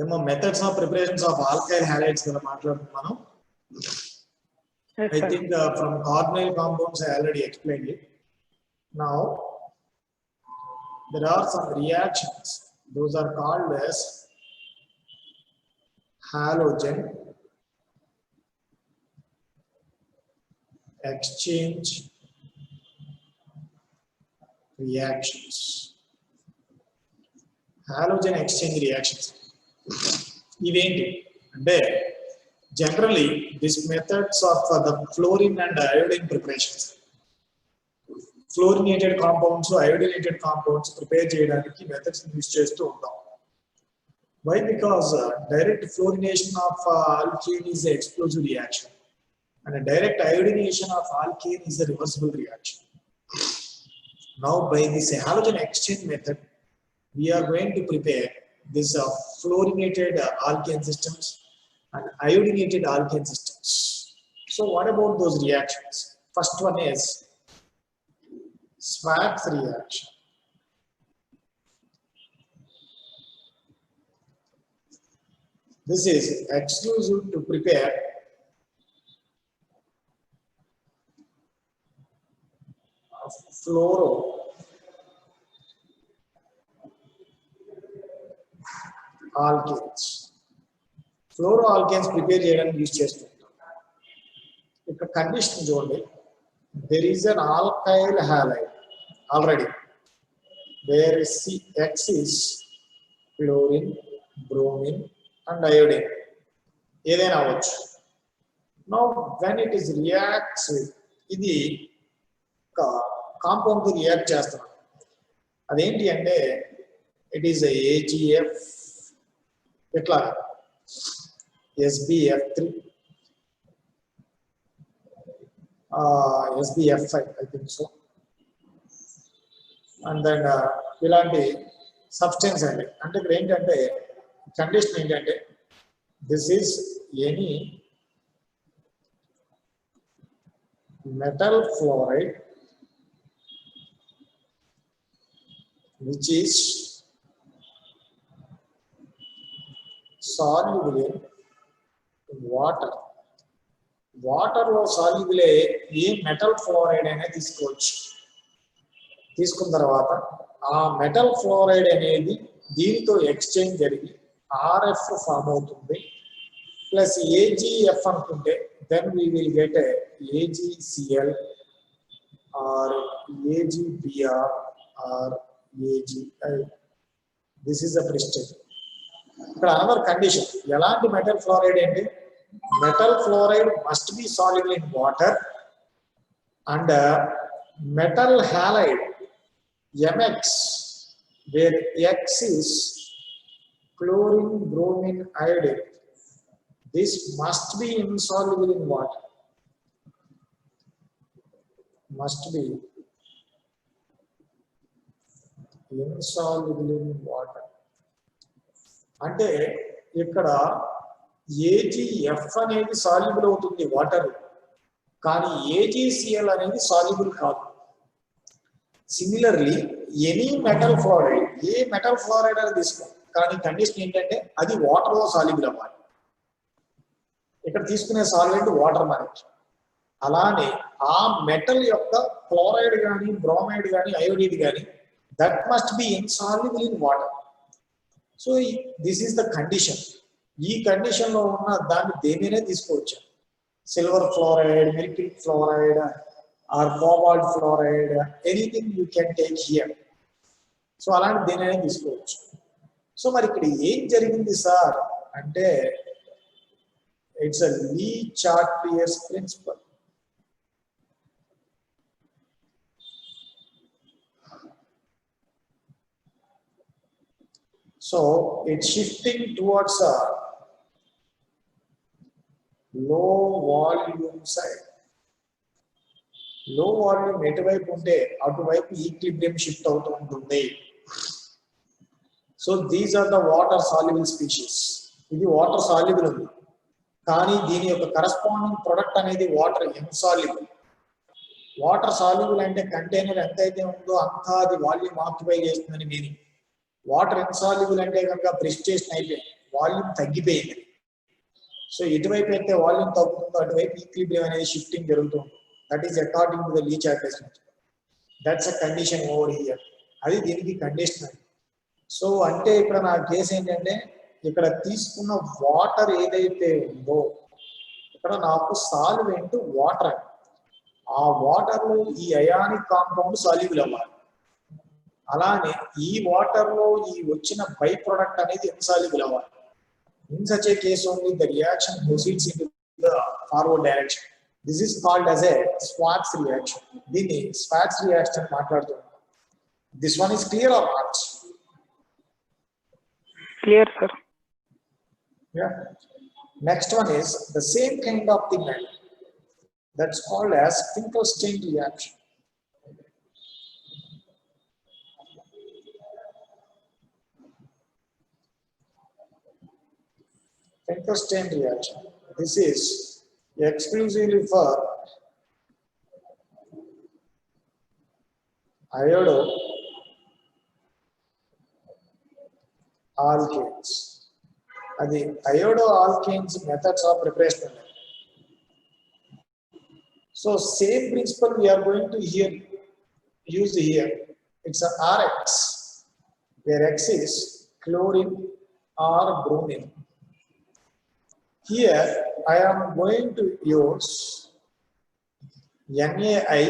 ఏమో methods of preparations of alkyl halides కదా మాట్లాడుతున్నాను. I think from carbonyl compounds I already explained it. Now there are some reactions, those are called as halogen exchange reactions. Halogen exchange reactions. Eventi ante generally these methods are for the fluorine and iodine preparations. Fluorinated compounds, iodinated compounds prepare cheyadaniki methods use chestu untam. Why? Because direct fluorination of alkane is an explosive reaction and a direct iodination of alkane is a reversible reaction. Now by this halogen exchange method we are going to prepare this fluorinated alkane systems and iodinated alkane systems. So what about those reactions? First one is Schwarz reaction. This is exclusive to prepare fluoro alkanes. Fluoro alkanes prepare cheyadaniki use chestuntam. Ikkada condition chudandi, there is an alkyl halide already where X is chlorine, bromine and iodine. ఏదైనా అవ్వచ్చు. Now when it is reacts with ఇది compound తో react చేస్తున్నాం, అదేంటి అంటే it is AgF ఇట్లా SbF3 SbF5 I think so, and then ఇలాంటి substance అండి. అంటే ఇక్కడ ఏంటంటే కండిషన్ ఏంటంటే this is any metal fluoride which is soluble in water. Water లో సాల్యుబుల్ ఏ మెటల్ ఫ్లోరైడ్ అనేది తీసుకోవచ్చు. తీసుకున్న తర్వాత ఆ మెటల్ ఫ్లోరైడ్ అనేది దీనితో ఎక్స్చేంజ్ జరిగి RF ఫామ్ అవుతుంది ప్లస్ AgF అనుకుంటే then we will get a AgCl or AgBr or AgI. This is a precipitate. ఇక్కడ another condition, ఎలాంటి మెటల్ ఫ్లోరైడ్ ఏంటి, metal fluoride must be soluble in water and metal halide MX where X is chlorine, bromine, iodine. This must be insoluble in water. Must be insoluble in water. అంటే ఇక్కడ AgF అనేది soluble అవుతుంది water, కానీ AgCl అనేది soluble కాదు. Similarly any metal fluoride, ఏ metal fluoride అని తీసుకో, కానీ కండిషన్ ఏంటంటే అది వాటర్ లో సాల్యుబుల్ అవ్వాలి. ఇక్కడ తీసుకునే సాల్వెంట్ వాటర్ మనకి. అలానే ఆ మెటల్ యొక్క క్లోరైడ్ కానీ బ్రోమైడ్ కానీ అయోడైడ్ కానీ that must be insoluble in water. So this is the condition. ఈ కండిషన్ లో ఉన్న దాన్ని దేనినే తీసుకోవచ్చు, silver fluoride, mercury fluoride or cobalt fluoride, anything you can take here. So అలాంటి దేనినే తీసుకోవచ్చు. సో మరి ఇక్కడ ఏం జరిగింది సార్ అంటే it's a Lee-Chartrier's principle. So it's shifting towards a low volume side. Low volume ఎటువైపు ఉంటే అటువైపు ఈక్విలిబ్రియం షిఫ్ట్ అవుతూ ఉంటుంది. So these are the water soluble species. ఇది వాటర్ సాల్యుబుల్ ఉంది, కానీ దీని యొక్క కరస్పాండింగ్ ప్రొడక్ట్ అనేది వాటర్ ఇన్సాల్యుబుల్. వాటర్ సాల్యుబుల్ అంటే కంటైనర్ ఎంతైతే ఉందో అంతా అది వాల్యూమ్ ఆక్యుపై చేస్తుందని మీనింగ్. వాటర్ ఇన్సాల్యుబుల్ అంటే కనుక ప్రెసిపిటేషన్ అయిపోయింది, వాల్యూమ్ తగ్గిపోయింది. సో ఎటువైపు అయితే వాల్యూమ్ తగ్గుతుందో అటువైపు ఈక్విలిబ్రియం అనేది షిఫ్టింగ్ జరుగుతుంది. That is according to the Le Chatelier's. That's a condition over here. అది దీనికి కండిషన్. సో అంటే ఇక్కడ నా కేసు ఏంటంటే ఇక్కడ తీసుకున్న వాటర్ ఏదైతే ఉందో ఇక్కడ నాకు సాల్వెంట్ వాటర్ అండి. ఆ వాటర్ లో ఈ అయానిక్ కాంపౌండ్ సాల్యుబుల్ అవ్వాలి. అలానే ఈ వాటర్ లో ఈ వచ్చిన బై ప్రొడక్ట్ అనేది ఇన్సాల్యుబుల్ అవ్వాలి. In such a case only the reaction proceeds in the forward direction. This is called as a Swarts reaction. దీన్ని స్వాట్స్ రియాక్షన్ అని మాట్లాడుతున్నాం. This one is clear or not? Clear, sir. Yeah. Next one is the same kind of thing. That's called as Finkelstein reaction. Finkelstein reaction. This is exclusively for iodo alkanes. అది iodo alkanes methods of preparation. So same principle we are going to use here. It's a RX, where X is chlorine or bromine. Here I am going to use NaI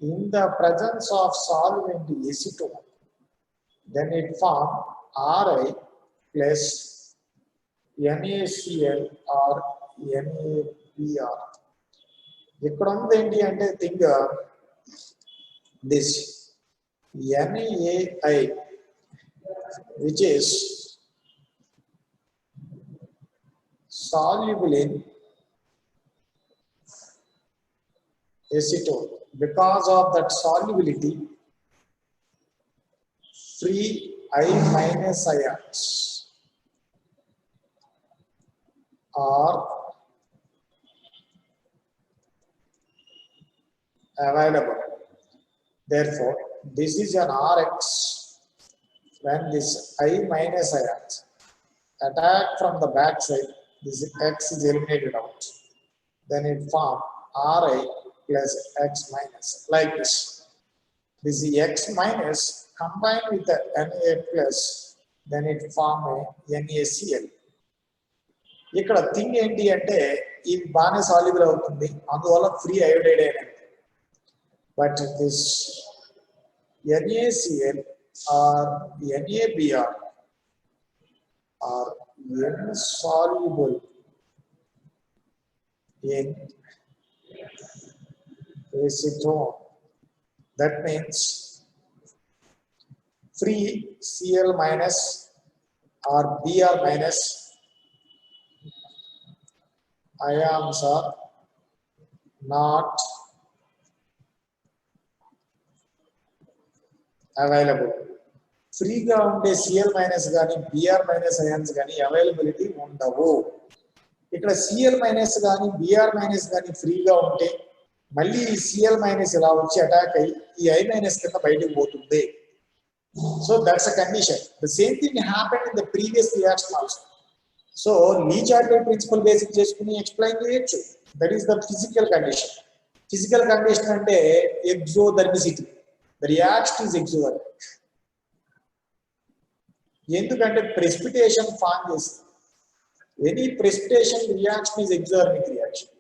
in the presence of solvent acetone. Then it form Ri plus NaCl or NaBr. ఇక్కడ ఉంది ఏంటి అంటే think this NaI which is soluble in acetone. Because of that solubility, free I minus ions are available. Therefore, this is an Rx when this I minus ions attack from the back side. This X is eliminated out. Then it form Ri plus X minus like this. This X minus combined with the Na plus, then it form a NaCl. ఇక్కడ thing ఏంటి అంటే ఇది బాగానే soluble అవుతుంది, అందువల్ల free iodide అనేది. But this NaCl or NaBr are insoluble in acetone. That means free Cl minus or Br minus ions are not available. ఫ్రీగా ఉండే Cl మైనస్ కానీ Br మైనస్ అయాన్స్ కానీ అవైలబిలిటీ ఉండవు. ఇక్కడ Cl మైనస్ కానీ Br minus కానీ ఫ్రీగా ఉంటే మళ్ళీ ఈ Cl మైనస్ ఇలా వచ్చి అటాక్ అయ్యి ఈ I మైనస్ కింద బయటకు పోతుంది. So that's a condition. The same thing happened in the previous reaction also. So Le చార్టెడ్ ప్రిన్సిపల్ బేసిక్ చేసుకుని ఎక్స్ప్లెయిన్ చేయొచ్చు. That is the physical condition. Physical condition అంటే exothermicity. The reaction is exothermic. ఎందుకంటే precipitation form చేస్తుంది. Any precipitation reaction is exothermic reaction.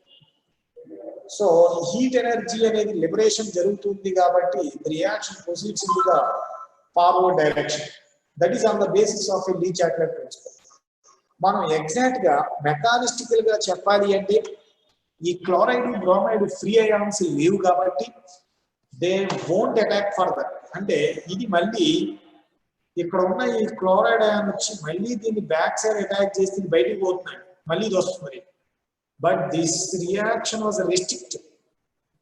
So heat energy అనేది liberation జరుగుతుంది కాబట్టి reaction proceeds in the forward direction. That is on the basis of a Le చార్టెడ్ principal. మనం exact గా మెకానిస్టికల్ గా చెప్పాలి అంటే ఈ క్లోరైడ్ బ్రోమైడ్ ఫ్రీ అయాన్స్ లేవు కాబట్టి దే వోంట్ అటాక్ ఫర్దర్. అంటే ఇది మళ్ళీ ఇక్కడ ఉన్న ఈ క్లోరైడ్ అయాన్ వచ్చి మళ్ళీ దీన్ని బ్యాక్ సైడ్ అటాక్ చేసి బయటికి పోతున్నాయి, మళ్ళీ ఇది వస్తుంది. But this reaction was restricted.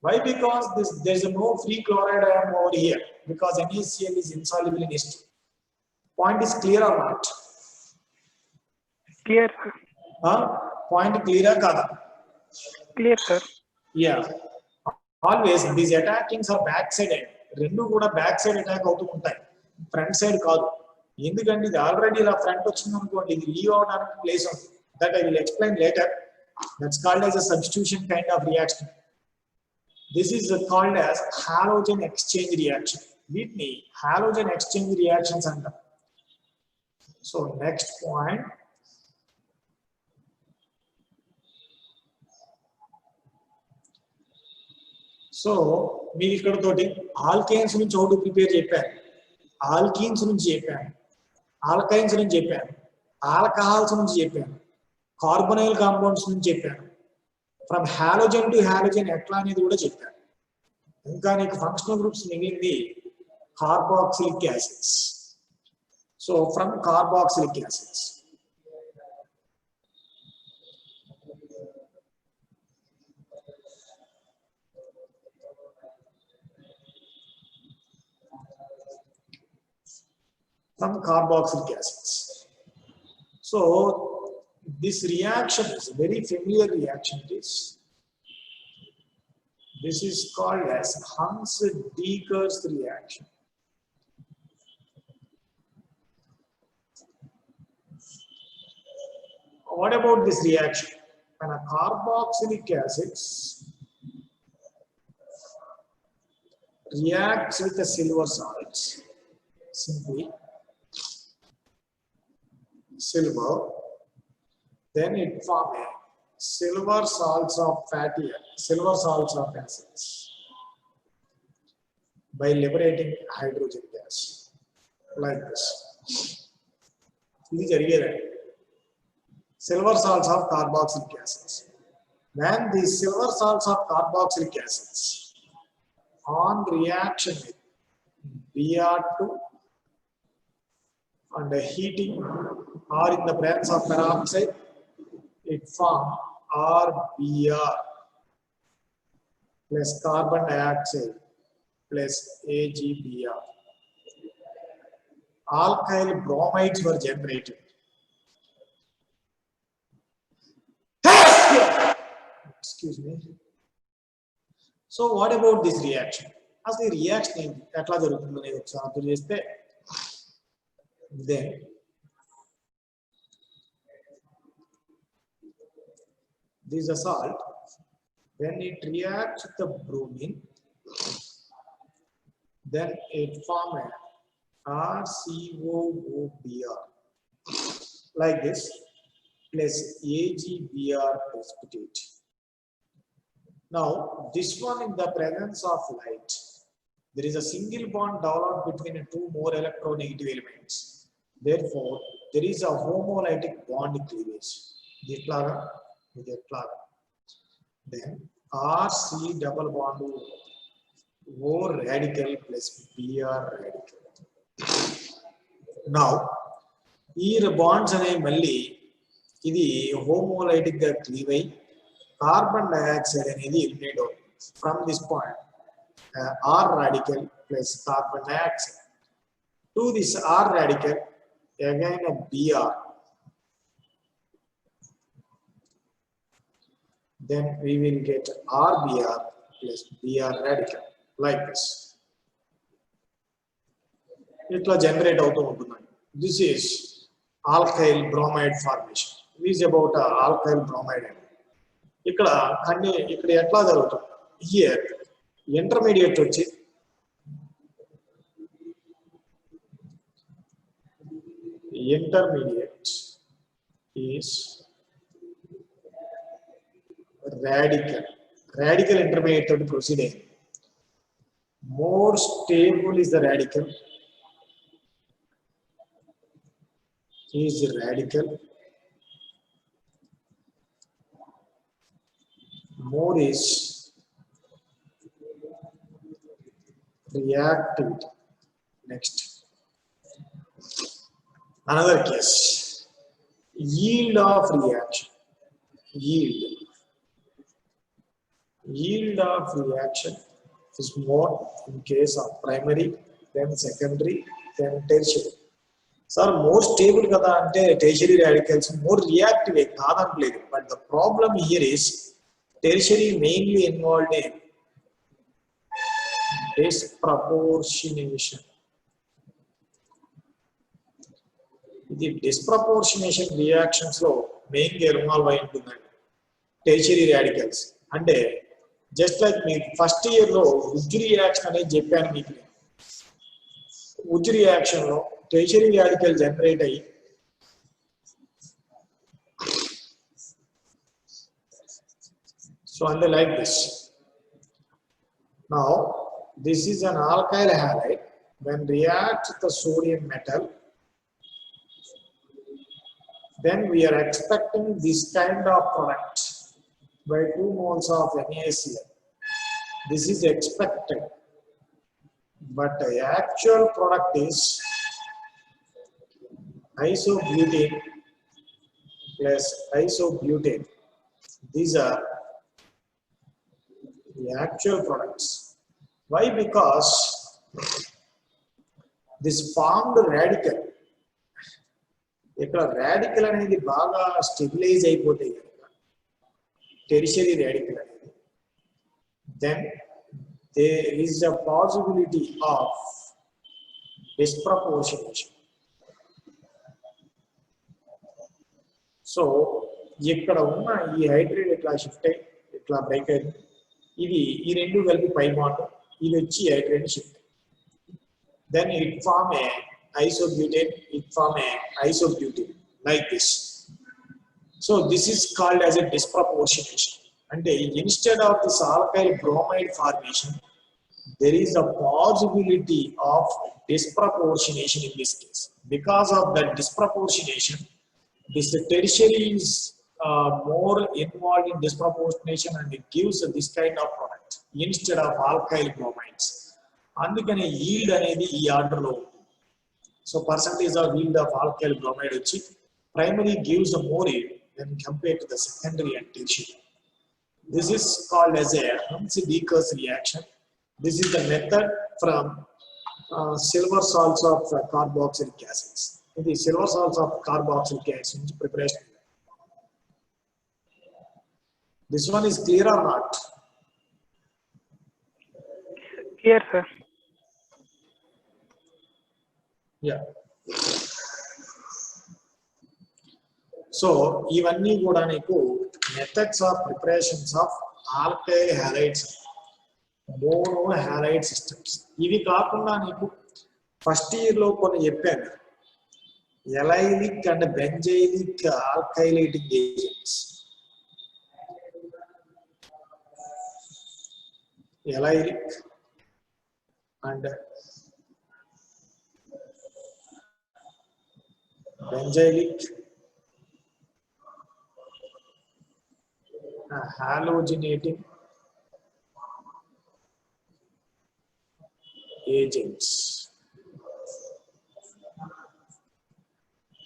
Why? Because there is no free chloride ion over here because NaCl is insoluble in H2. Point is clear or not? Clear, sir. Point clear or kada? Clear, sir. Yeah. Always these attackings are back side. రెండు కూడా back side attack అవుతూ ఉంటాయి, front side కాదు. ఎందుకంటే ఇది already ఇలా front వచ్చింది అనుకోండి, ఇది లీవ్ అవడానికి ప్లేస్ ఉంది. That I will explain later. That's called as a substitution kind of reaction. This is called as halogen exchange reaction. వీటిని హాలోజన్ ఎక్స్చేంజ్ రియాక్షన్స్ అంటారు. సో నెక్స్ట్ పాయింట్, సో మీరు ఇక్కడ తోటి ఆల్కేన్స్ నుంచి ఒకటి ప్రిపేర్ చెప్పాను, ఆల్కీన్స్ నుంచి చెప్పాను, ఆల్కైన్స్ నుంచి చెప్పాను, ఆల్కహాల్స్ నుంచి చెప్పాను, కార్బొనైల్ కాంపౌండ్స్ నుంచి చెప్పాను, ఫ్రమ్ హాలోజన్ టు హాలోజన్ ఎట్లా అనేది కూడా చెప్పాను. ఇంకా నీకు ఫంక్షనల్ గ్రూప్స్ మిగిలింది carboxylic acids. So from carboxylic acids, from carboxylic acids. So this reaction is a very familiar reaction. This is called as Huns-Dekers reaction. What about this reaction? When a carboxylic acids reacts with the silver salts, simply silver, then it forms a silver salts of acids by liberating hydrogen gas like this. This is silver salts of carboxylic acids. When these silver salts of carboxylic acids on reaction with Br2 and heating or in the presence of peroxide, it forms RBr plus carbon dioxide plus AgBr. Alkyl bromides were generated. Excuse me. So what about this reaction? As the reaction etla jarugutundi anedi okasari అర్థం చేస్తే, then this is a salt. When it reacts with the bromine, then it forms a RCOOBr like this plus AgBr precipitate. Now this one, in the presence of light, there is a single bond developed between two more electronegative elements. Therefore, there is a homolytic bond cleavage. Then RC double bond O radical plus Br radical. Now, these bonds are malli idi homolytic ga cleave ayi carbon dioxide anedi eliminate avutundi from this point. R radical plus carbon dioxide to this R radical, again a Br, then we will get RBr plus Br radical like this. Itla generate out untundi. This is alkyl bromide formation. This is about alkyl bromide. Ikkada etla jarugutundi. Here intermediate వచ్చి intermediate is radical intermediate to proceed. More stable is the radical, more is reactivity. Next, another case, yield of reaction. Yield of reaction is more in case of primary, then secondary, then tertiary. Sir, more stable kada ante tertiary radicals more reactive kadanట్లేదు. But the problem here is tertiary mainly involved in disproportionation. ఇది డిస్ప్రపోర్షనేషన్ reactions లో main గా involve అయి ఉంటుందండి tertiary radicals. అంటే just like మీకు first year లో uz reaction అనేది చెప్పాను మీకు. ఉజ్ రియాక్షన్ లో టెర్షియరీ రాడికల్ జనరేట్ అయ్యి so and like this. Now this is an alkyl halide. When react with the sodium metal, then we are expecting this kind of product by 2 moles of NaCl. This is expected, but the actual product is isobutane plus isobutane. These are the actual products. Why? Because this formed radical, ఇక్కడ radical అనేది బాగా stabilise అయిపోతాయి కనుక tertiary radical అనేది, then there is a possibility of disproportionation. So ఇక్కడ ఉన్న ఈ hydrate ఇట్లా షిఫ్ట్ అయ్యి ఇట్లా బ్రేక్ అయింది, ఇది ఈ రెండు కలిపి పై బాండ్, ఇది వచ్చి hydrate షిఫట్, then it form a isobutane, it form a isobutane like this. So this is called as a disproportionation. And instead of this alkyl bromide formation, there is a possibility of disproportionation in this case. Because of that disproportionation, this tertiary is more involved in disproportionation, and it gives this kind of product instead of alkyl bromides. అందుకనే yield అనేది ఈ order లో ఉంటుంది. So percentage of yield of alkyl bromide వచ్చి primary gives a more yield when compared to the secondary and tertiary. This is called as a Hunt's-Dekers reaction. This is the method from silver salts of carboxylic acids. ఇది silver salts of carboxylic acids నుంచి preparation. This one is clear or not? Clear, sir. Yeah. So ఇవన్నీ కూడా నీకు methods of preparations of alkyl halides, mono halide systems. ఇవి కాకుండా నీకు first year లో కొన్ని చెప్పాను, allylic and benzylic alkylating agents. Allylic and benzylic halogenating agents.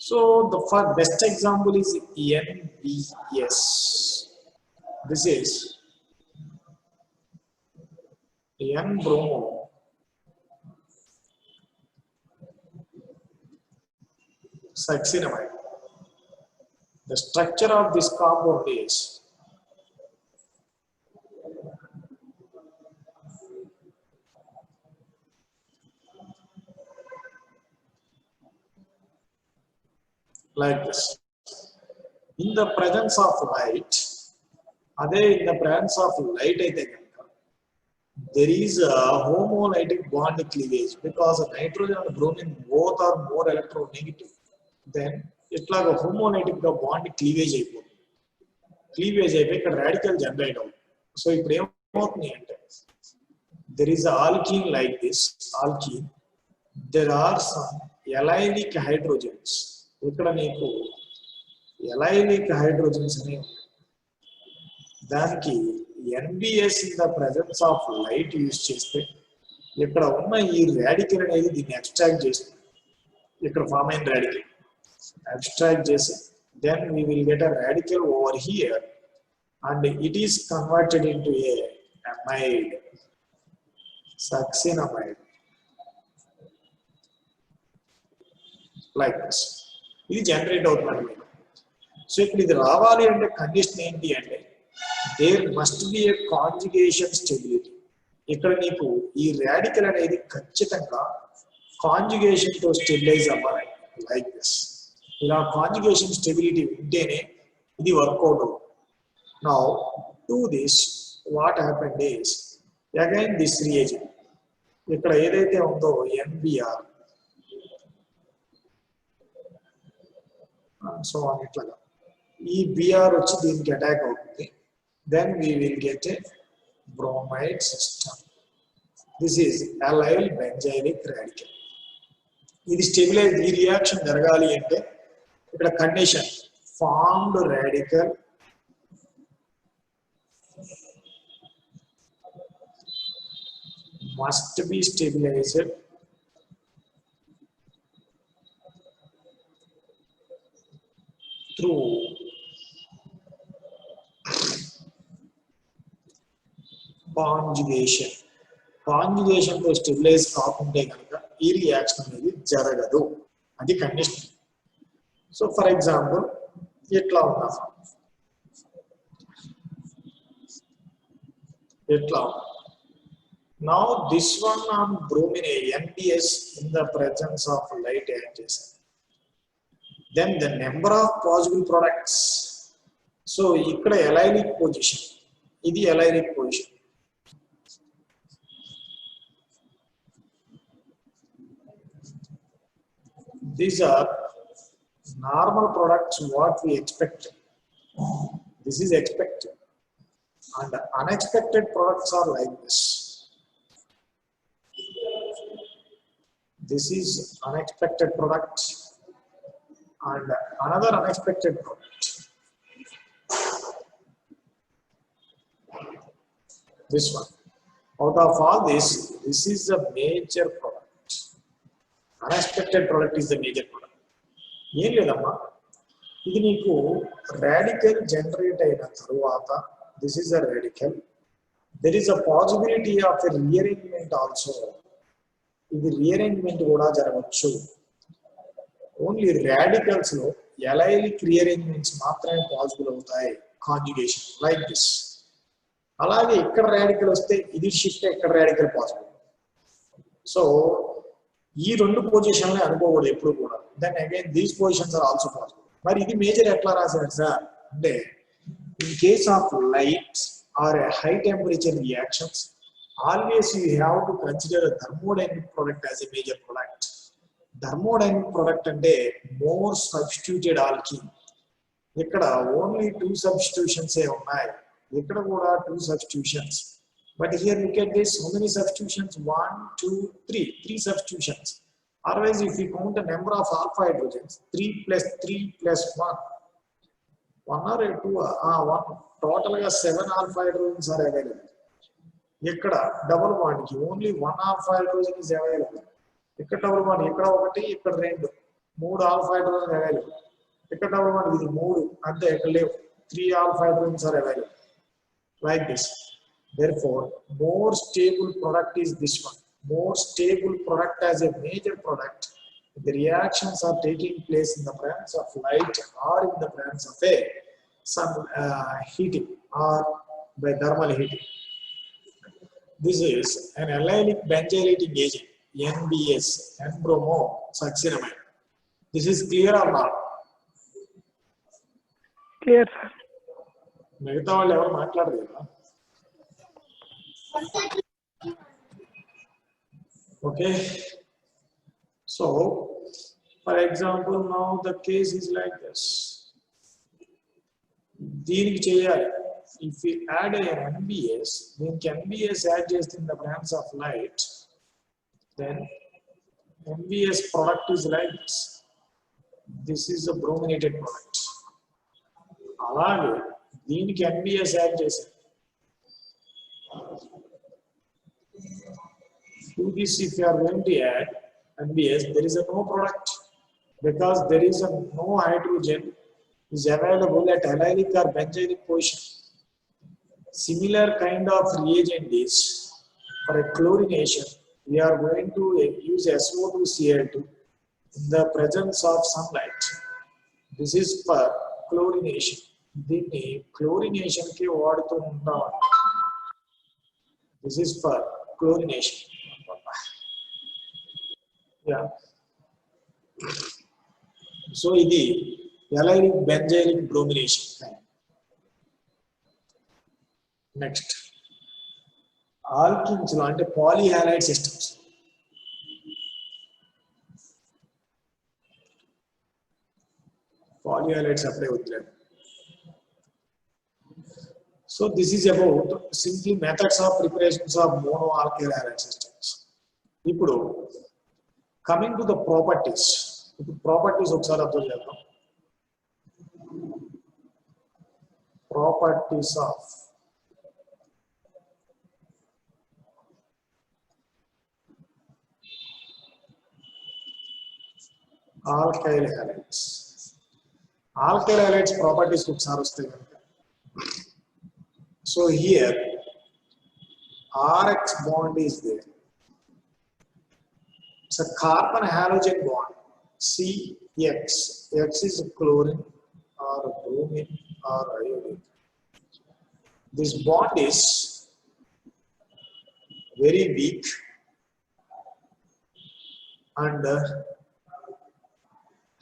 So the best example is NBS. This is N-bromo succinamide. The structure of this compound is like this. In the presence of light, in the presence of light, there is a homolytic bond cleavage, because nitrogen and bromine both are more electronegative. Then it's like a homolytic bond cleavage అయిపోతుంది. Cleavage అయిపోయి ఇక్కడ radical generate అవుతుంది. So ఇప్పుడు ఏమవుతుంది అంటే, there is a alkene like this alkene, there are some allylic hydrogens. ఇక్కడ నీకు allylic hydrogens అనేవి దానికి NBS in the presence of light use చేస్తే ఇక్కడ ఉన్న ఈ రాడికల్ అనేది దీన్ని అబ్స్ట్రాక్ట్ చేస్తుంది. ఇక్కడ ఫామ్ అయిన రాడికల్ abstract చేసి, then we will get a radical over here and it is converted into a amide, succinamide, like this. ఇది జనరేట్ అవుతుంది మీకు. సో ఇప్పుడు ఇది రావాలి అంటే కండిషన్ ఏంటి అంటే, there must be a conjugation stability. ఇక్కడ నీకు ఈ రాడికల్ అనేది ఖచ్చితంగా కాంజుగేషన్ తో స్టెబిలైజ్ అవ్వాలి, లైక్ దిస్. ఇలా కాంజుగేషన్ స్టెబిలిటీ ఉంటేనే ఇది work out. Now to this what happened is again this reagent ఇక్కడ ఏదైతే ఉందో NBR సో ఇట్లాగా ఈ BR వచ్చి దీనికి అటాక్ అవుతుంది. Then we will get a bromide system. This is allyl benzylic radical. ఇది స్టెబిలైజ్ ఈ రియాక్షన్ జరగాలి అంటే ఇక్కడ condition formed radical must be stabilized through conjugation. Conjugation తో స్టెబిలైజ్ కాకుంటే కనుక ఈ రియాక్షన్ అనేది జరగదు. అది కండిషన్. సో ఫర్ ఎగ్జాంపుల్ ఎట్లా ఉన్నా now this one on bromine NBS in the presence of light edges, then the number of possible products. So ikkada allylic position, idi allylic position. These are normal products what we expect. This is expected, and unexpected products are like this. This is unexpected product and another unexpected product. This one. Out of all this is a major product. Unexpected product is the major product. ఏం లేదమ్మా, ఇది నీకు radical generate అయిన తరువాత this is a radical. There is a possibility of a rearrangement also. ఇది rearrangement కూడా జరగవచ్చు. Only radicals లో అలైలిక్ రీఅరేంజ్మెంట్స్ మాత్రమే పాసిబుల్ అవుతాయి కాంజుగేషన్ లైక్ దిస్. అలాగే ఇక్కడ రాడికల్ వస్తే ఇది షిఫ్ట్, ఇక్కడ రాడికల్ పాసిబుల్. సో ఈ రెండు పొజిషన్లే అనుకోకూడదు ఎప్పుడు కూడా. Then again these positions are also possible. మరి ఇది మేజర్ ఎట్లా రాశారు సార్ అంటే in case of light or high temperature reactions always you have to consider a thermodynamic product as a major product. Thermodynamic product ante more substituted alkene. Ikkada only 2 substitutions e unnai, ikkada kuda 2 substitutions. But here look at this, how many substitutions? 1 2 3 substitutions. Otherwise if we count the number of alpha hydrogens, 3 plus 1 or 2 1 total ga 7 alpha hydrogens are available. ఇక్కడ double bond కి only 1 alpha hydrogen is available. ఇక్కడ double bond ఇక్కడ 1 ఇక్కడ 2 3 alpha hydrogen available. ఇక్కడ double bond ఇది 3 అంతే, ఇక్కడ లేవు 3 alpha hydrogens are available like this. Therefore more stable product is this one. More stable product as a major product. The reactions are taking place in the presence of light or in the presence of a some heating or by thermal heating. This is an allylic benzylating agent, NBS, N-bromosuccinamide. This is clear or not? Clear, sir. మిగతా వాళ్ళు ఎవరు మాట్లాడలేదా? Okay. So, for example, now the case is like this. దీనికి చేయాలి. If we add a NBS, then NBS adds in the presence of light, then NBS product is like this. This is a brominated product. అలాగే దీనికి NBS add చేశారు. To this, if you are going to add NBS, there is a no product because there is a no hydrogen is available at allylic or benzylic position. Similar kind of reagent is for a chlorination. We are going to use SO2Cl2 in the presence of sunlight. This is for chlorination. దీన్ని chlorination కి వాడుతూ ఉంటాం. This is for chlorination. Yeah. So ఇది allylic benzylic bromination. Next alkenes లో అంటే polyhalide systems. Polyhalides apply with them. So this is about simply methods of preparations of monoalkyl halide systems. Now coming to the properties. The properties ఒకసారి అర్థం చేద్దాం. Properties of alkyl halides. Alkyl halides properties ఒకసారి వస్తాయి కనుక. So here RX bond is there. It's a carbon halogen bond. CX. X is chlorine or bromine or iodine. This bond is very weak and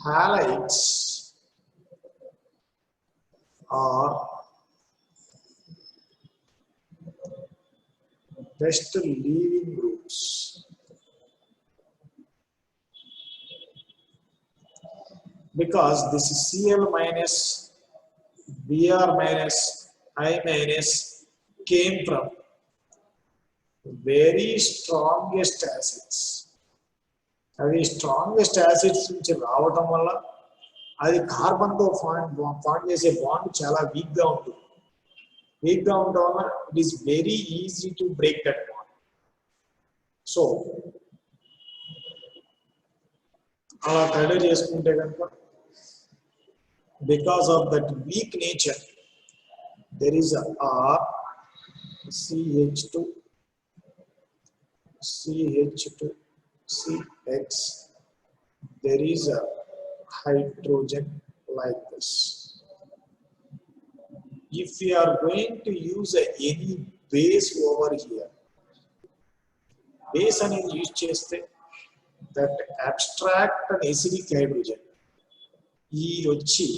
halides are best leaving groups. Because this Cl minus, Br minus, I minus came from very strongest acids. అవి strongest acids నుంచి రావటం వల్ల అది carbon తో form చేసే bond చాలా week గా ఉంటుంది. వీక్ గా ఉండడం వల్ల it is very easy to break that bond. So అలా కన్సిడర్ చేసుకుంటే కనుక because of that week nature there is R CH2 CH2 CX, there is a hydrogen like this. If we are going to use any base over here, base అనేది use చేస్తే that abstract and acidic hydrogen ఈ వచ్చి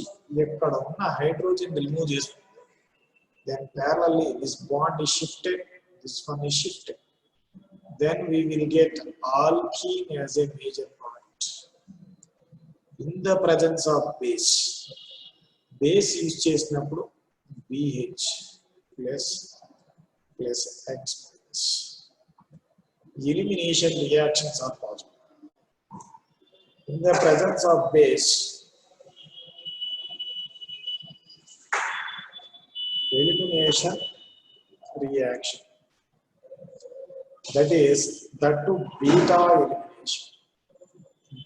ఎక్కడ ఉన్న hydrogen remove చేస్తుంది. Then parallelly this bond is shifted, this one is shifted. Then we will get alkene as a major product. In the presence of base, base use చేసినప్పుడు BH plus X minus. Elimination reactions are possible. In the presence of base, elimination reaction. That is that to beta elimination.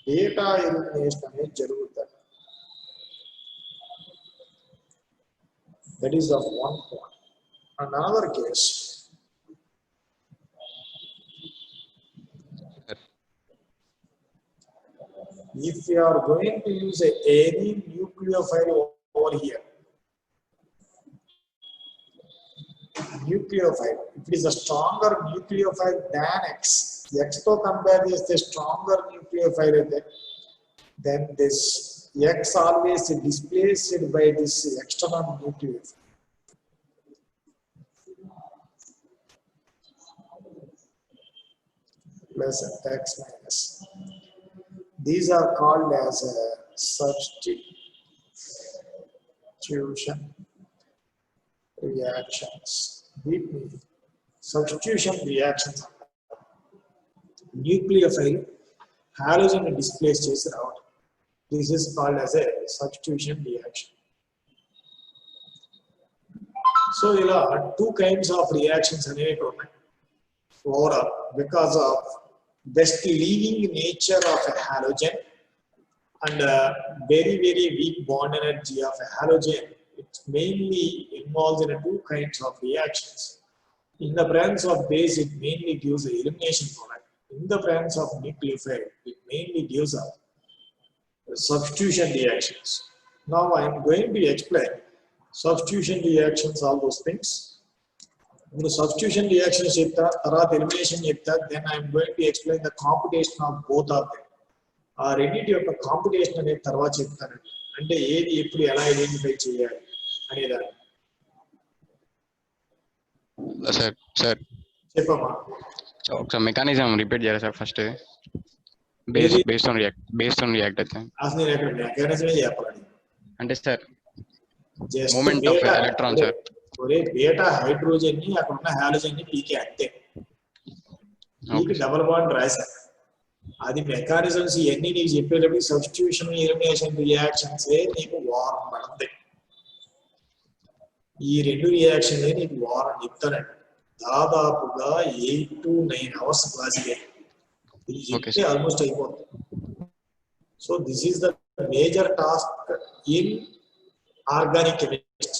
Beta elimination అనేది జరుగుతుంది. That is of one point. Another case, if we are going to use any nucleophile over here, nucleophile, if it is a stronger nucleophile than X, X to compare is the stronger nucleophile, then this X always displaced by this external nucleophile. Plus X minus. These are called as substitution reactions. Substitution reactions. Nucleophile halogen displace chesi raavadam. This is called as a substitution reaction. So ila two kinds of reactions అనేవి ఉన్నాయి. Overall, because of best leaving nature of a halogen and very weak bond energy of a halogen, it mainly involves in two kinds of reactions. In the presence of base, it mainly gives an elimination product. In the presence of nucleophile, it mainly gives a substitution reactions. Now I am going to explain substitution reactions, all those things. The substitution reactions chepta, tarvata elimination chepta, then I am going to explain the computation of both of them. ఆ రెండింటి యొక్క competition అనేది తర్వాత చెప్తానండి. అంటే ఏది ఎప్పుడు ఎలా ఐడెంటిఫై చేయాలి అనేదాన్ని. సార్ సార్ చెప్పమ్మా. ఒకసారి మెకానిజం రిపీట్ చేయాలి సార్ ఫస్ట్. ఏది? బేస్డ్ ఆన్ రియాక్ట్ అయితే అసలు నేను ఎక్కడ మెకానిజమే చెప్పాలని. అంటే sir just moment of electron sir. ఒరే బీటా హైడ్రోజన్ ని అక్కడ ఉన్న హాలోజన్ ని పీకే అంతే. నీకు డబుల్ బాండ్ రాశా. అది మెకానిజమ్స్ ఇవన్నీ నీకు చెప్పేటప్పుడు సబ్స్టిట్యూషన్ ఎలిమినేషన్ రియాక్షన్స్ నీకు వారం పడుతుంది. ఈ రెండు రియాక్షన్లే నీకు వారం చెప్తానండి. దాదాపుగా 8 to 9 hours క్లాస్ ఇది చెప్తే ఆల్మోస్ట్ అయిపోతుంది. So this is the major task in organic chemistry,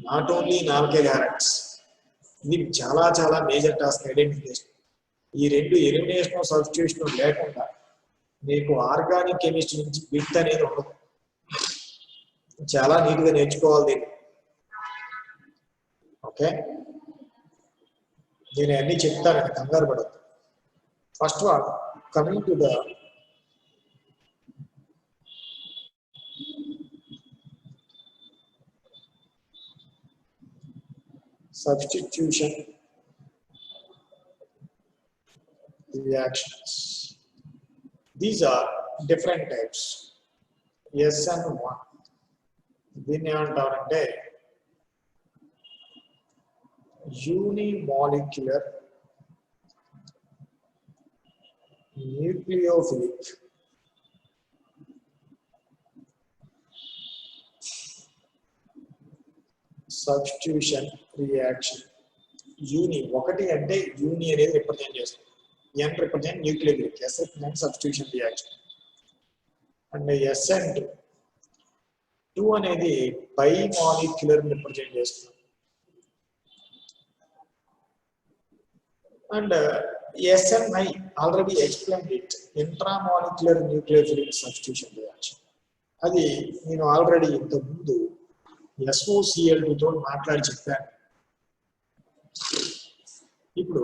not only in alkyl halides. ఇది చాలా చాలా మేజర్ టాస్క్ ఐడెంటిఫికేషన్. ఈ రెండు ఎలిమినేషన్ సబ్స్టిట్యూషన్ లేకుండా మీకు ఆర్గానిక్ కెమిస్ట్రీ నుంచి బిట్ అనేది ఉండదు. చాలా నీట్గా నేర్చుకోవాలి దీన్ని. ఓకే, నేను అన్ని చెప్తానండి, కంగారు పడద్దు. First one, coming to the substitution reactions. These are different types. SN1. దీన్ని ఏమంటారంటే unimolecular nucleophilic substitution reaction. యూని ఒకటి అంటే యూని అనేది రిప్రజెంట్ చేస్తుంది. N represent nucleophilic, S represent substitution reaction. And SN two అనేది బై మాలిక్యులర్ రిప్రజెంట్ చేస్తుంది. And SNi already explain it, intramolecular nucleophilic substitution reaction. అది నేను ఆల్రెడీ ఇంతకుముందు SOCl2 తో మాట్లాడి చెప్పాను. ఇప్పుడు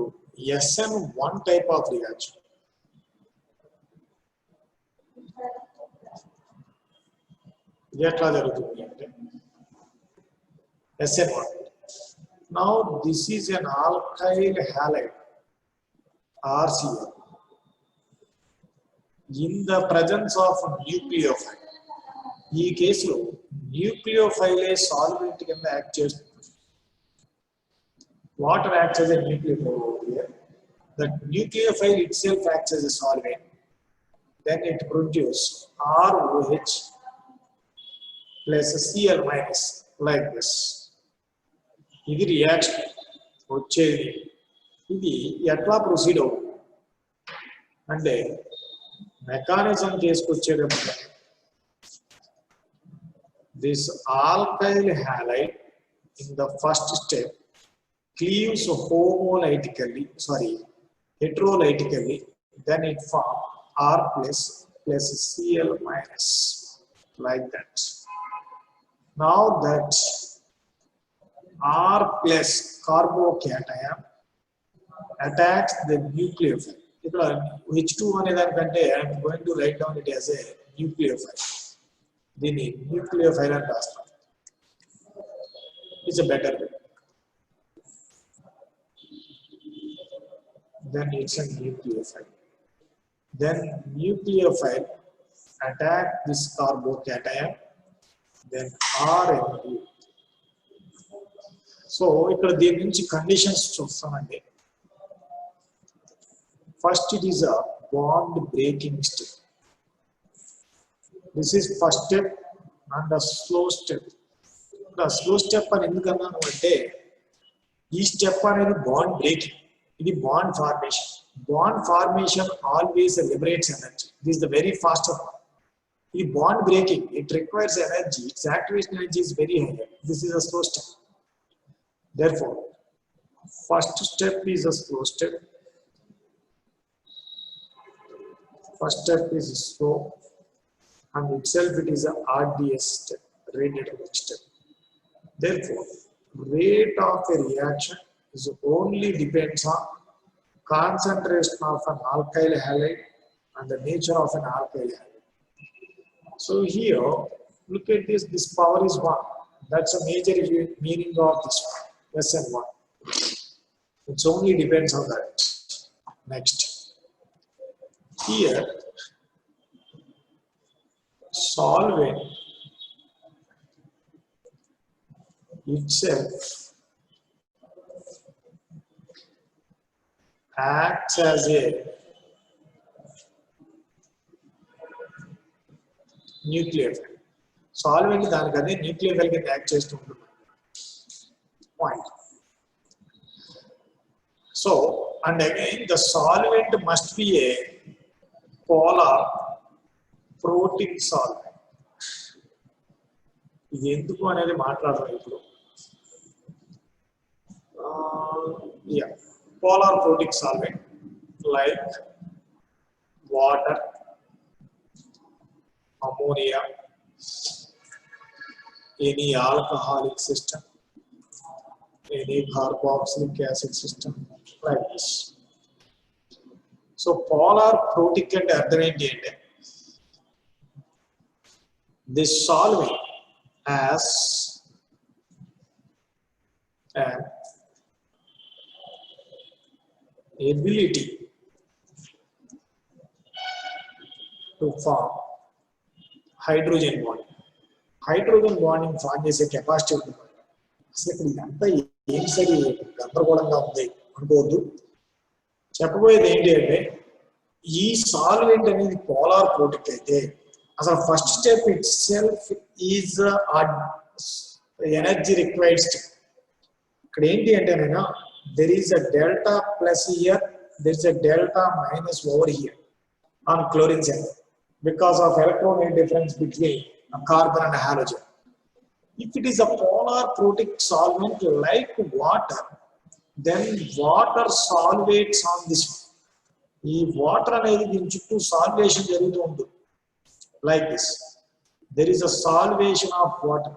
SN1 టైప్ ఆఫ్ రియాక్షన్. ఇది ఎట్లా జరుగుతుంది అంటే SN1. Now this is an alkyl halide RCl in the presence of nucleophile. ఈ కేసులో న్యూక్లియోఫైలే సాల్వెంట్ కింద యాక్ట్ చేస్తుంది. Water acts as a nucleophile over here. The nucleophile itself acts as a solvent. Then it produces ROH plus Cl minus like this. ఇది reaction వచ్చేది. ఇది ఎట్లా proceed అవుతుంది అంటే mechanism తీసుకొచ్చేటప్పుడు this alkyl halide in the first step cleaves heterolytically, then it forms R plus Cl minus like that. Now that R plus carbocation attacks the nucleophile. ఇక్కడ H2 అనే దానికంటే I am going to write down it as a nucleophile. దీన్ని nucleophile అని రాస్తాం. It's a better way. Then it's a nucleophile. Then nucleophile attack this carbocation. Then RNA. So ఇక్కడ దీని నుంచి conditions చూస్తామండి. First it is a bond breaking step. This is first step and the slow step. The slow step అని ఎందుకన్నాను అంటే ఈ step అనేది bond breaking, ఇది bond formation. Bond formation always liberates energy. This the very fast of. ఇది bond breaking, it requires energy, it's activation energy is very high. This is a slow step. Therefore, first step is a slow step. First step is slow. And itself it is a RDS step, rate dynamic step. Therefore, rate of a reaction is only depends on concentration of an alkyl halide and the nature of an alkyl halide. So here, look at this. This power is 1. That's a major meaning of this one. Lesson 1. It only depends on that. Next. Here, solvent itself acts as a nucleophile. Solvent దానికదే nucleophile కింద act చేస్తూ ఉంటుంది. Point. So, and again the solvent must be a polar protein solvent. ఇది ఎందుకు అనేది మాట్లాడదాం ఇప్పుడు. Yeah, polar protein solvent like water, ammonia, any alcoholic system, any carboxylic acid system, like this. So polar protic అంటే అర్థం ఏంటి అంటే this solvent has an ability to form hydrogen bonding. Hydrogen bonding form చేసే capacity ఉంటుంది. అసలు ఇక్కడ ఇదంతా ఏం సరి గందరగోళంగా ఉంది అనుకోవద్దు. చెప్పబోయేది ఏంటి అంటే ఈ సాల్వెంట్ అనేది పోలార్ ప్రోటిక్ అయితే అసలు first step it self is energy required step. ఇక్కడ ఏంటి అంటే నేను there is a delta plus here, there is a delta minus over here on chlorine cell because of electron difference between a carbon and a halogen. If it is a polar protic solvent like water, then water solvates on this. ఈ water అనేది దీని చుట్టూ salvation జరుగుతూ ఉంటుంది. Like this. There is a solvation of water.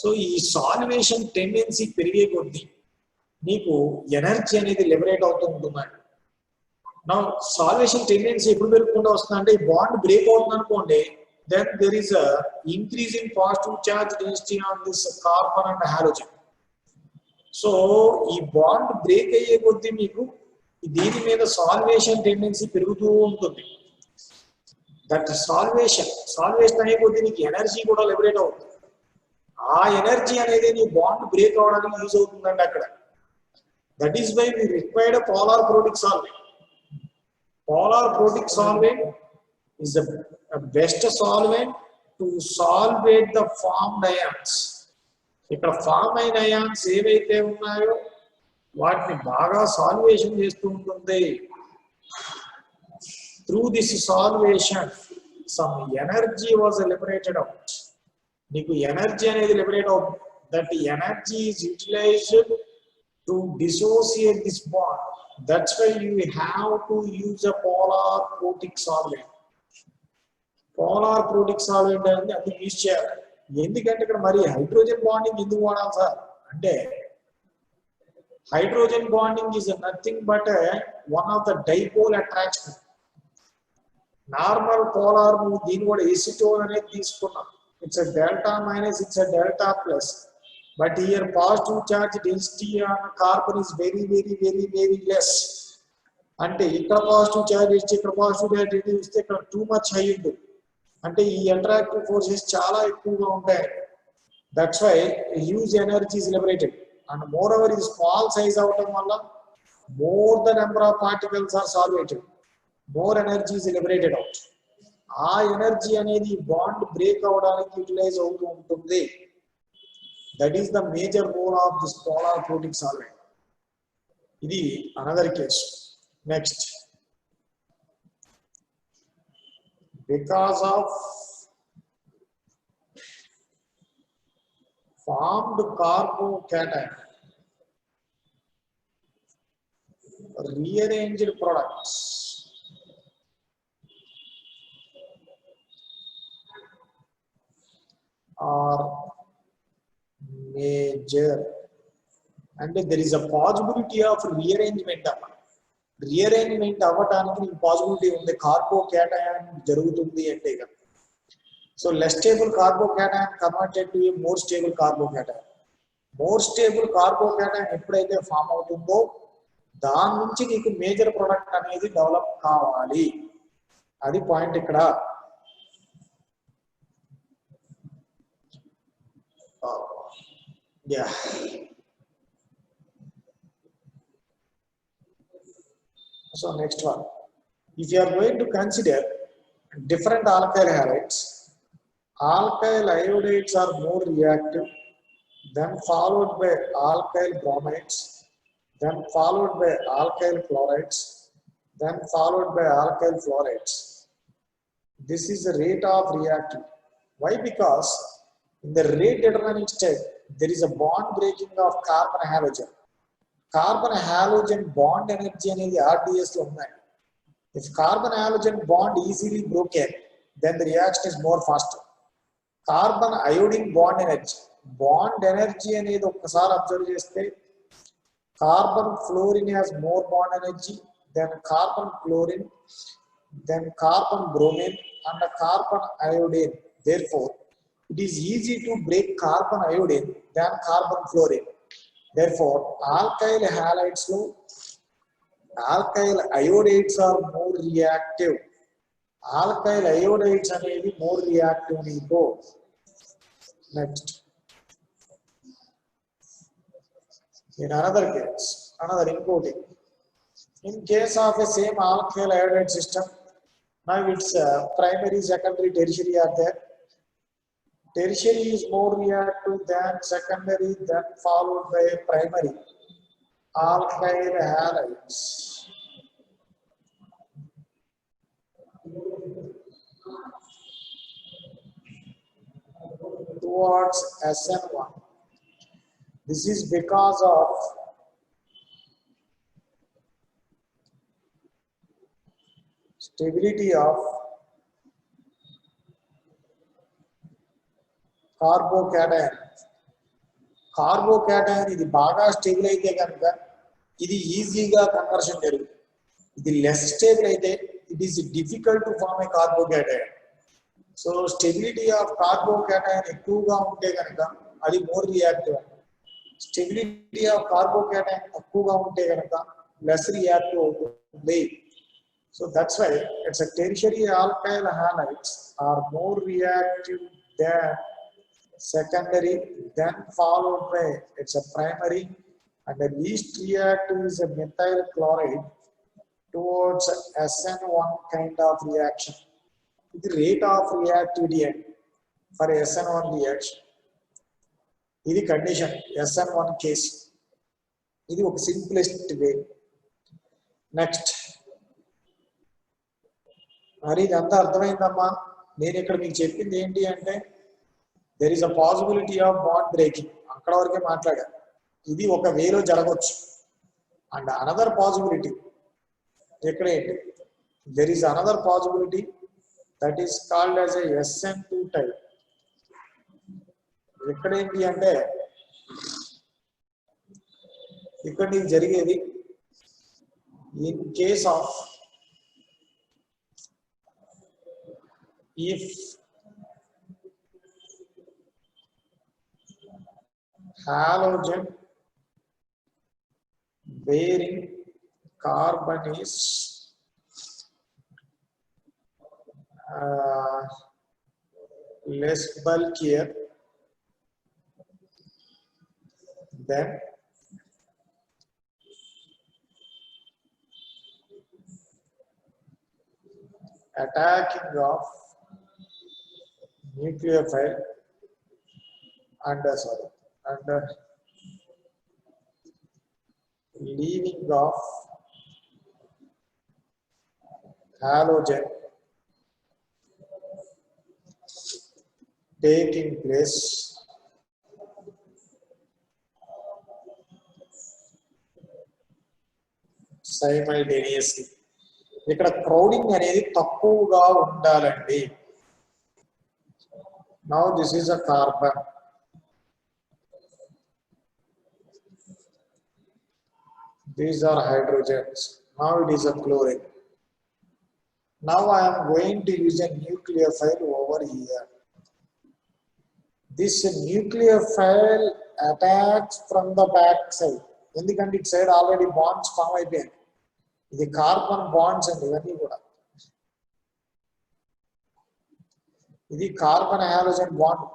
So ఈ salvation tendency పెరిగే కొద్దీ నీకు ఎనర్జీ అనేది లిబరేట్ అవుతూ ఉంటుంది. నా సాల్వేషన్ టెండెన్సీ ఎప్పుడు పెరుగుకుండా వస్తుంది అంటే ఈ బాండ్ బ్రేక్ అవుతుంది అనుకోండి, then there is a increase in positive charge density on this carbon and halogen. So ఈ బాండ్ బ్రేక్ అయ్యే కొద్దీ మీకు దీని మీద సాల్వేషన్ టెండెన్సీ పెరుగుతూ ఉంటుంది. దట్ సాల్వేషన్ అయ్యే కొద్దీ నీకు ఎనర్జీ కూడా లిబరేట్ అవుతుంది. ఆ ఎనర్జీ అనేది నీ బాండ్ బ్రేక్ అవడానికి యూజ్ అవుతుందండి అక్కడ. That is why we required polar protic solvent. Polar protic solvent is the best solvent to solvate the formed ions. ఇక్కడ ఫామ్ అయిన అయాన్స్ ఏవైతే ఉన్నాయో వాటిని బాగా సాల్వేషన్ చేస్తూ ఉంటుంది. Through this solvation some energy was liberated out. నీకు energy అనేది లిబరేట్ అవుతుంది. That energy is utilized to dissociate this bond. That's why you have to use a polar protic solvent. Polar protic solvent అనేది అది use చేయాలి. ఎందుకంటే ఇక్కడ మరి hydrogen bonding ఎందుకు వాడాలి సార్ అంటే hydrogen bonding is nothing but one of the dipole attraction. Normal polar దీని కూడా ఎసిటోన్ అనేది తీసుకున్నాం. It's a delta minus, it's a delta plus. But here positive charge density on carbon is very, very, very, very less. అంటే ఇక్కడ positive charge ఇస్తే ఇక్కడ positive charge ఇస్తే ఇక్కడ టూ మచ్ హై ఉంటుంది. అంటే ఈ అట్రాక్టివ్ ఫోర్సెస్ చాలా ఎక్కువగా ఉంటాయి. That's why huge energy is liberated. And moreover ఇది స్మాల్ సైజ్ అవటం వల్ల more the number of particles are solvated, more energy is liberated out. ఆ ఎనర్జీ అనేది బాండ్ బ్రేక్ అవడానికి యూటిలైజ్ అవుతూ ఉంటుంది. That is the major role of this polar protic solvent. Idi another case. Next, because of formed carbocation, rearranged products are major, and there is a possibility of rearrangement. Rearrangement అవ్వటానికి నీకు possibility ఉంది కార్బో cation జరుగుతుంది అంటే ఇక so less stable కార్బో cation converted to A more stable కార్బో cation. More stable కార్బో cation ఎప్పుడైతే form అవుతుందో దాని నుంచి నీకు మేజర్ ప్రొడక్ట్ అనేది డెవలప్ కావాలి. అది పాయింట్ ఇక్కడ. Yeah. So next one, if you are going to consider different alkyl halides, alkyl iodides are more reactive, then followed by alkyl bromides, then followed by alkyl chlorides, then followed by alkyl fluorides. This is the rate of reactivity. Why? Because in the rate determining step, there is a bond breaking of carbon halogen. Carbon halogen bond energy అనేది RDS లో ఉన్నాయి. If carbon halogen bond easily broken, then the reaction is more faster. Carbon iodine bond energy అనేది ఒక్కసారి observe చేస్తే carbon fluorine has more bond energy than carbon chlorine, then carbon bromine and carbon iodine. Therefore, it is easy to break carbon iodine than carbon fluorine. Therefore, alkyl halides lo alkyl iodides are more reactive. Alkyl iodides అనేవి more reactive నీకు. Next, in another case, another importing. In case of a same alkyl iodide system, now it's primary, secondary, tertiary are there. Tertiary is more reactive than secondary, then followed by primary alkyl halides. Towards SN1. This is because of stability of carbocation. Carbocation ఇది బాగా stable అయితే కనుక ఇది ఈజీగా conversion జరుగుతుంది. ఇది less stable అయితే it is difficult to form a carbocation. So stability of carbocation ఎక్కువగా ఉంటే కనుక అది more reactive. Stability of carbocation తక్కువగా ఉంటే కనుక లెస్ రియాక్టివ్ అవుతుంది. So that's why it's tertiary alkyl halides are more reactive than secondary, then followed by it's a primary, and the least reactive is a methyl chloride towards SN1 kind of reaction. The rate of reactivity for SN1 reaction. This is condition SN1 case. This is the simplest way. Next, మరి ఇదంతా అర్థమైందమ్మా. నేను ఇక్కడ మీకు చెప్పింది ఏంటి అంటే there is a possibility of bond breaking. అక్కడ వరకే మాట్లాడా. ఇది ఒక వేలో జరగవచ్చు. అండ్ అనదర్ పాసిబిలిటీ ఇక్కడ ఏంటి, there is another possibility that is called as a SN2 type. ఇక్కడ ఏంటి అంటే ఇక్కడ నీకు జరిగేది in case of if halogen bearing carbon is less bulkier than attacking of nucleophile and leaving of halogen taking place simultaneously. ఇక్కడ crowding అనేది తక్కువగా ఉండాలండి. Now this is a carbon. These are hydrogens. Now it is a chlorine. Now I am going to use a nucleophile over here. This nucleophile attacks from the back side. ఎందుకంటే ఇటు side already bonds form అయిపోయాయి. ఇది carbon bonds అండి ఇవన్నీ కూడా. ఇది carbon halogen bond.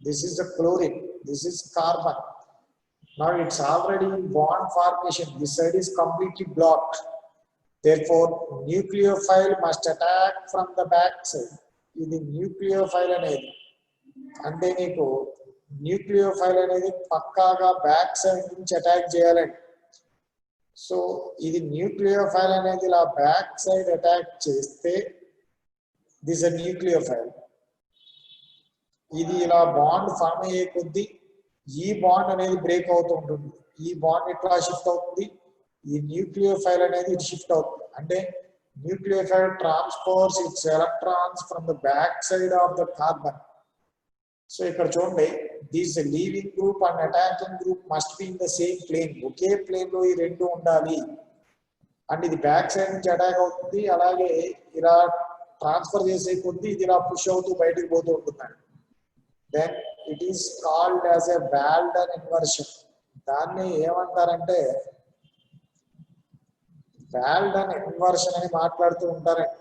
This is the chlorine. This is carbon. Now it's already in bond formation. This side is completely blocked. Therefore, nucleophile must attack from the back side. ఇది nucleophile అనేది అంటే నీకు nucleophile అనేది పక్కాగా back side నుంచి attack చేయాలండి. So ఇది nucleophile అనేది ఇలా బ్యాక్ సైడ్ అటాక్ చేస్తే దిస్ a nucleophile. ఇది ఇలా బాండ్ ఫామ్ అయ్యే కొద్దీ ఈ బాండ్ అనేది బ్రేక్ అవుతూ ఉంటుంది. ఈ బాండ్ ఇట్లా షిఫ్ట్ అవుతుంది. ఈ న్యూక్లియోఫైల్ అనేది ఇటు షిఫ్ట్ అవుతుంది. అంటే nucleophile transports its electrons from the back side of the carbon. So ఇక్కడ చూడండి, this leaving group and attacking group must be in the same plane. ఒకే ప్లేన్ లో ఈ రెండు ఉండాలి. అండ్ ఇది బ్యాక్ సైడ్ నుంచి అటాక్ అవుతుంది. అలాగే ఇలా ట్రాన్స్ఫర్ చేసే కొద్దీ ఇది ఇలా పుష్ అవుతూ బయటకు పోతూ ఉంటుందండి. Then it is called as a Walden inversion. దాన్ని ఏమంటారంటే Walden inversion అని మాట్లాడుతూ ఉంటారండి.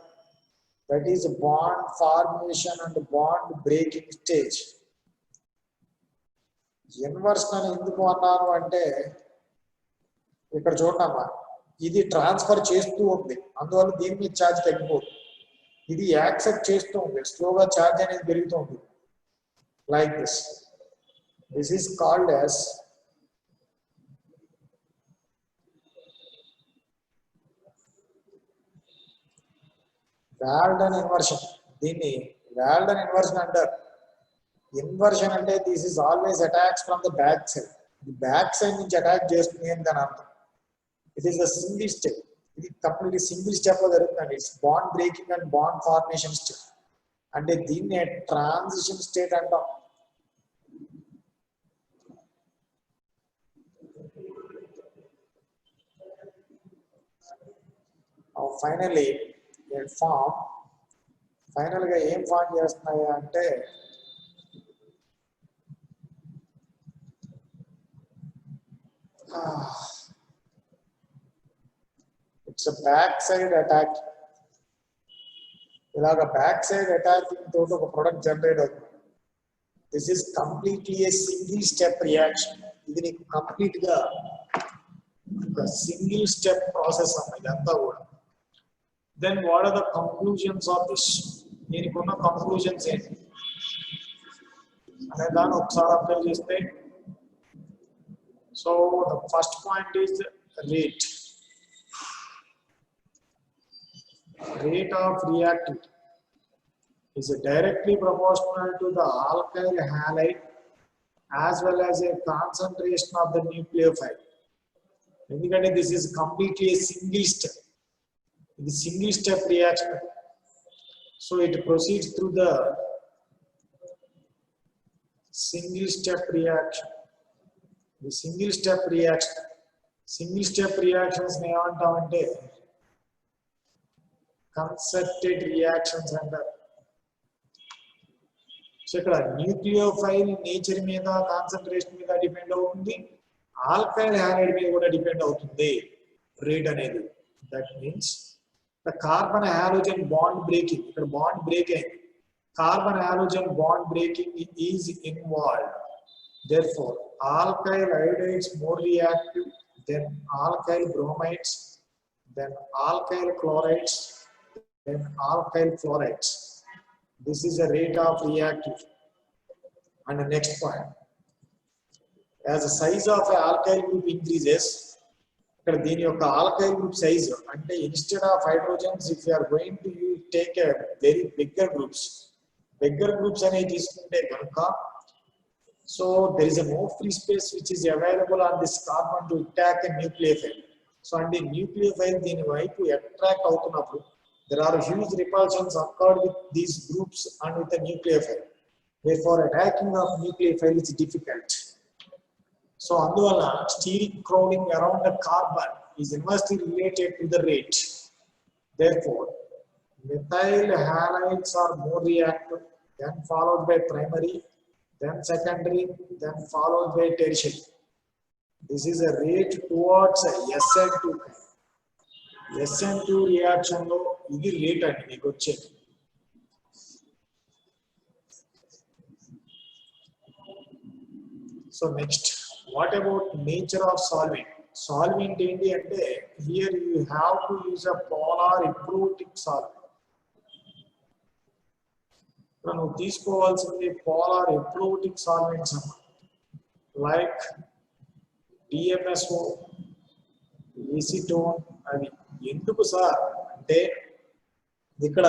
That is bond formation and bond breaking stage. Inversion అని ఎందుకు అన్నాను అంటే ఇక్కడ చూడమ్మా, ఇది ట్రాన్స్ఫర్ చేస్తూ ఉంది, అందువల్ల దీని మీద ఛార్జ్ తగ్గిపోతుంది. ఇది యాక్సెప్ట్ చేస్తూ ఉంది, స్లోగా ఛార్జ్ అనేది పెరుగుతూ ఉంటుంది. Like this. This is called as Walden inversion. దీన్ని Walden inversion అంటారు. ఇన్వర్షన్ అంటే this is always attacks from the back side. ఇది బ్యాక్ సైడ్ నుంచి అటాక్ చేస్తుంది అని దాని అర్థం. It is the single step. ఇది కంప్లీట్లీ సింగిల్ స్టెప్ లో జరుగుతుంది. It's bond breaking and bond formation step. అంటే దీన్ని ట్రాన్సిషన్ స్టేట్ అంటాం. ఫైనల్లీ ఫామ్ ఫైనల్ గా ఏం ఫామ్ చేస్తున్నాయి అంటే ఇట్స్ బ్యాక్ సైడ్ అటాక్. ఇలాగ బ్యాక్ సైడ్ అటాకింగ్ తోటి ఒక ప్రొడక్ట్ జనరేట్ అవుతుంది. This is completely a single step reaction. ఇది నీకు కంప్లీట్ గా ఒక సింగిల్ స్టెప్ ప్రాసెస్ అమ్మ ఇదంతా కూడా. Then what are the conclusions of this? దీనికి ఉన్న కంక్లూజన్స్ ఏంటి అనే దాన్ని ఒకసారి అప్లై చేస్తే, so the first point is rate. Rate of reactivity is directly proportional to the alkyl halide as well as a concentration of the nucleophile. ఎందుకంటే this is completely a single step. It is single step reaction. So it proceeds through the single step reaction. The single step reaction. Single step reactions ని ఏమంటామంటే concerted reactions అంటారు. So ఇక్కడ nucleophile nature మీద, concentration మీద depend అవుతుంది, alkyl halide మీద కూడా depend అవుతుంది రేట్ అనేది. That means the carbon halogen bond breaking, ఇక్కడ బాండ్ బ్రేక్ అయింది, carbon halogen bond breaking is involved. Therefore alkyl iodides more reactive than alkyl bromides, then alkyl chlorides, then alkyl fluorides. This is the rate of reactivity. And the next point, as the size of an alkyl group increases, ఇక్కడ దీని యొక్క alkyl group size అంటే instead of hydrogens, if you are going to take a very bigger groups అనేవి తీసుకుంటే కనుక, so there is a more free space which is available on this carbon to attack a nucleophile. So and the nucleophile దీని వైపు attract అవుతున్నప్పుడు there are huge repulsions occurred with these groups and with the nucleophile. Therefore attacking of nucleophile is difficult. So అందువల్ల steric crowding around the carbon is inversely related to the rate. Therefore, methyl halides are more reactive, then followed by primary, then secondary, then followed by tertiary. This is a rate towards SN2. SN2 reaction lo ఇది rate అండి మీకు వచ్చేది. So next, what about nature of solvent? Solvent ఏంటి అంటే here you have to use a polar eprotic solvent. మనం తీసుకోవాల్సింది polar eprotic solvents like DMSO, acetone అవి. ఎందుకు సార్ అంటే ఇక్కడ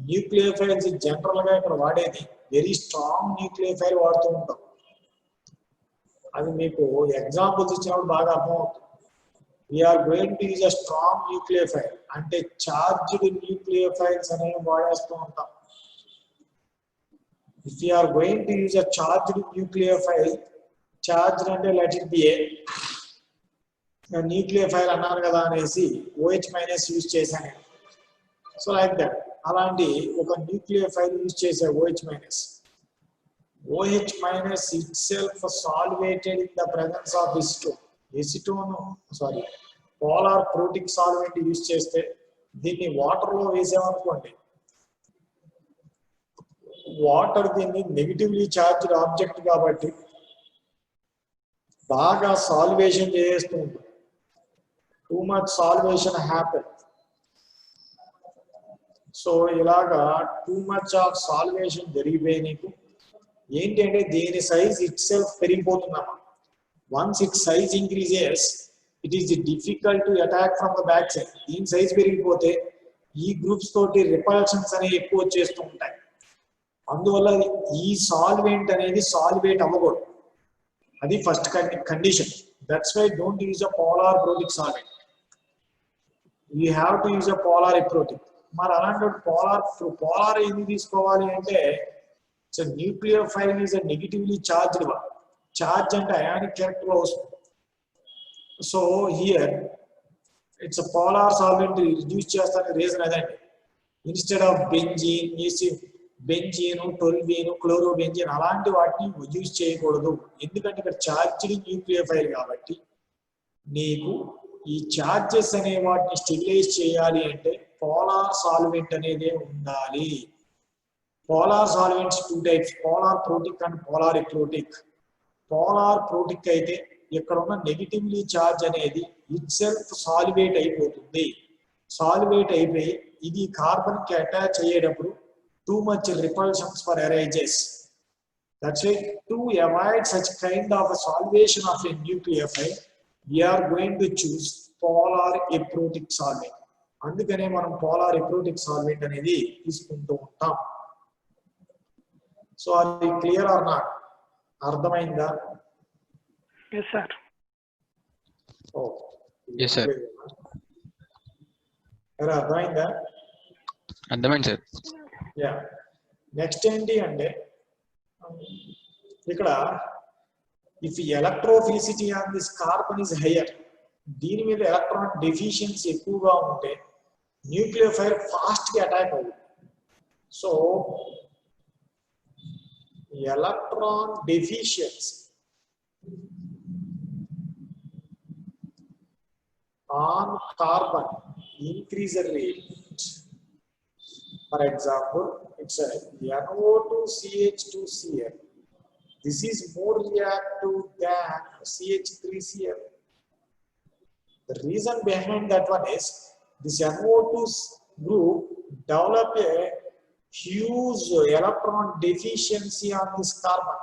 న్యూక్లియోఫైల్స్ జనరల్ గా ఇక్కడ వాడేది వెరీ స్ట్రాంగ్ న్యూక్లియోఫైల్ వాడుతూ ఉంటాం. అది మీకు ఎగ్జాంపుల్స్ ఇచ్చినప్పుడు బాగా అర్థమవుతుంది. We are going to use a strong nucleophile అంటే చార్జ్డ్ న్యూక్లియోఫైల్స్ అనేవి వాడేస్తూ ఉంటాం. If you are going to use a charged nucleophile, charged అంటే let it be a nucleophile అన్నారు కదా అనేసి OH మైనస్ యూజ్ చేశాను. సో లైక్ దట్ అలాంటి ఒక న్యూక్లియోఫైల్ యూజ్ చేసే OH minus. OH minus itself solvated in the presence of acetone, polar protic solvent use చేస్తే దీన్ని వాటర్ లో వేసామనుకోండి, వాటర్ దీన్ని నెగిటివ్లీ చార్జ్డ్ ఆబ్జెక్ట్ కాబట్టి బాగా సాల్వేషన్ చేస్తూ ఉంటుంది. Too much solvation happen. So ఇలాగా టూ మచ్ ఆఫ్ సాల్వేషన్ జరిగిపోయి నీకు ఏంటి అంటే దీని సైజ్ ఇట్ సెల్ఫ్ పెరిగిపోతుందమ్మా. Once it size increases it is difficult to attack from the back side. దీని సైజ్ పెరిగిపోతే ఈ గ్రూప్స్ తోటి రిపల్షన్స్ అనేవి ఎక్కువ వచ్చేస్తూ ఉంటాయి. అందువల్ల ఈ సాల్వెంట్ అనేది సాల్వేట్ అవ్వకూడదు. అది first condition. That's why don't use a polar protic solvent. You have to use a polar aprotic. మరి అలాంటి పోలార్ ఏది తీసుకోవాలి అంటే so nucleophile is a negatively charged one. Charge and ionic character also. So here it's a polar solvent reduce chestani reason adandi. Instead of benzene, toluene, chlorobenzene alanti vaatni use cheyakodu. Endukante ikkada charged nucleophile kabatti neeku ee charges ane vaatni sterilize cheyali ante polar solvent anede undali. Polar solvents two types, polar protic and polar eprotic. Polar protic అయితే ఇక్కడ ఉన్న negatively charge అనేది itself solvate అయిపోతుంది. Solvate అయిపోయి ఇది carbon కి attach అయ్యేటప్పుడు too much repulsions for arises. That's why to avoid such kind of solvation of a nucleophile we are going to choose polar aprotic solvent. అందుకనే మనం polar aprotic solvent అనేది తీసుకుంటూ ఉంటాం. సో అది క్లియర్ ఆర్ నాట్? అర్థమైందా? yes sir. yes sir. అర్థమైందా? అర్థమైంది sir. Yeah. Next ఏంటి అంటే ఇక్కడ if electrophilicity on this carbon is higher, దీని మీద ఎలక్ట్రాన్ డెఫిషియన్సీ ఎక్కువగా ఉంటే న్యూక్లియోఫైల్ ఫాస్ట్ గా అటాక్ అవుతుంది. So electron deficiency on carbon increase the rate. For example, it's a NO2CH2Cl. This is more reactive than CH3Cl. The reason behind that one is this NO2 group develop a huge electron deficiency on this carbon.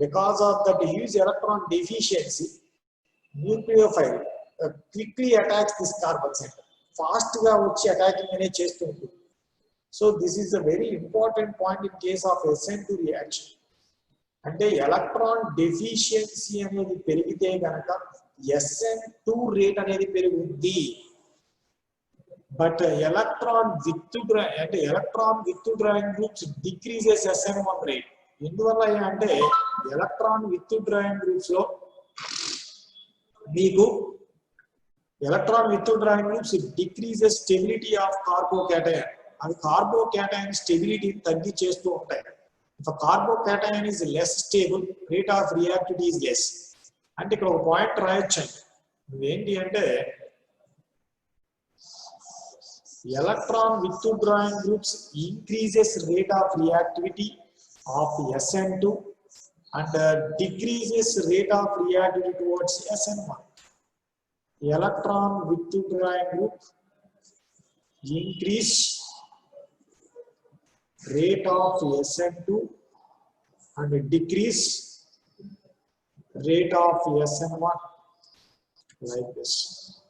Because of that huge electron deficiency, nucleophile quickly attacks this carbon center. Fast ga vachi attacking ane chestu untundi. So this is a very important point in case of SN2 reaction. Ante electron deficiency anedi perigite ganaka SN2 rate anedi perigundi. But electron withdrawing groups decreases SN1 rate. ఎందువల్ల అంటే electron withdrawing groups లో మీకు electron withdrawing groups decreases stability of carbocation. అవి కార్బోకేటైన్ stability తగ్గించేస్తూ ఉంటాయి. If a carbocation is less stable, rate of reactivity is less. అంటే ఇక్కడ ఒక point రాయొచ్చండి. ఏంటి అంటే electron withdrawing groups increases rate of reactivity of SN2 and decreases rate of reactivity towards SN1. Electron withdrawing group increase rate of SN2 and decrease rate of SN1 like this.